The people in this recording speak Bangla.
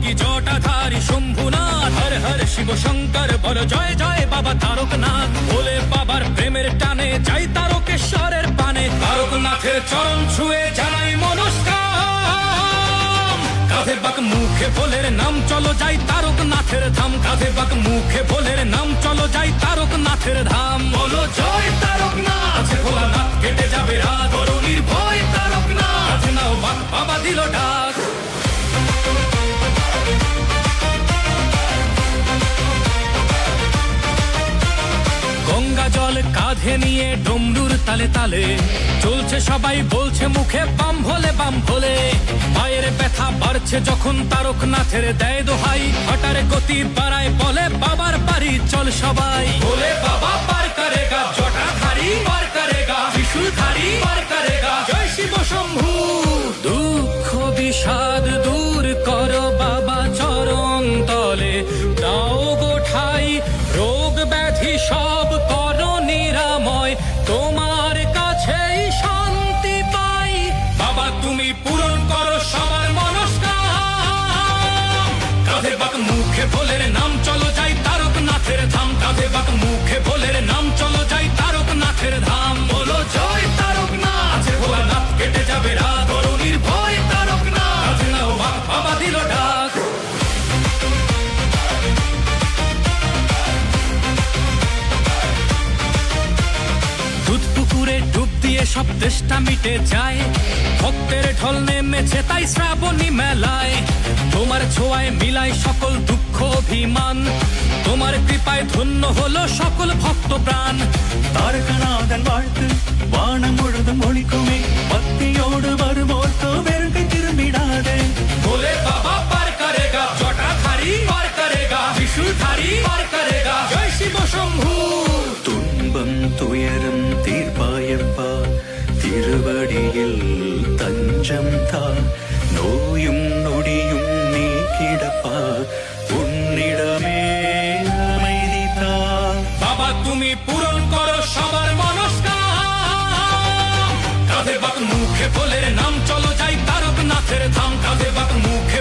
যোগী জটাধারী শম্ভুনাথ, হর হর শিব শঙ্কর বল জয় জয় বাবা তারকনাথ। ভোলে বাবার প্রেমের টানে যাই তারকেশ্বরের পানে, তারকনাথের চরণ ছুঁয়ে জানাই মনস্কাম। কাঁধে বাক মুখে ভোলের নাম চলো যাই তারকনাথের ধাম, কাঁধে বাক মুখে ভোলের নাম চলো যাই তারকনাথের ধাম। বলো জয় তারকনাথ, আছে ভোলানাথ কেটে যাবে রাত, করো নির্ভয় তারকনাথ, আছে নাও বাক বাবা দিল ডাক। গঙ্গা জল কাঁধে নিয়ে ডমরুর তালে তালে চলছে সবাই, বলছে মুখে বাম ভোলে বাম ভোলে। পায়ের ব্যথা বাড়ছে যখন তারকনাথের দেয় দোহাই, হঠাৎ গতি বাড়ায় বলে বাবার বাড়ি চল সবাই। ভোলে বাবা পার করেগা, জটাধারী পার করেগা, ত্রিশূলধারী পার করেগা, জয় শিব শম্ভু। দুঃখ বিষাদ দূর করো বাবা চরণ তলে, দাও গো ঠাই রোগ ব্যাধি সব করো নিরাময়, তোমার কাছেই শান্তি পাই। বাবা তুমি পূরণ করো সবার মনস্কাম। কাঁধে বাক মুখে ভোলের নাম চলো যাই তারকনাথের ধাম, কাঁধে বাক মুখে ভোলের নাম চলো যাই তারকনাথের ধাম। বলো জয় তারকনাথ, আছে ভোলানাথ কেটে যাবে রাত, করো নির্ভয় তারকনাথ, আছে নাও বাক বাবা দিল ডাক। দুধ পুকুরে ডুব দিয়ে সব তেষ্টা মিটে যায়, ভক্তের ঢল নেমেছে তাই শ্রাবণী মেলায়। তোমার ছোঁয়ায় মিলাই সকল দুঃখ অভিমান, তোমার কৃপায় ধন্য হলো সকল ভক্ত প্রাণ। தாரகநாதன் வாழ்த்து வானம் முழுதும் ஒழிக்குமே, பக்தியோடு வருவோர்க்கு வெறுங்கை திரும்பிடாதே। भोले बाबा पार करेगा, जटाधारी पार करेगा, त्रिशूलधारी पार करेगा, जय शिव शंभू। துன்பம் துயரம் தீர்ப்பாயப்பா, திருவடியில் தஞ்சம் தா, நோயும் நொடியும் நீக்கிடப்பா, உன்னிடமே அமைதி தா। বাবা তুমি পূরণ করো সবার মনস্কাম। কাঁধে বাক মুখে ভোলের নাম চলো যাই তারকনাথের ধাম, কাঁধে বাক মুখে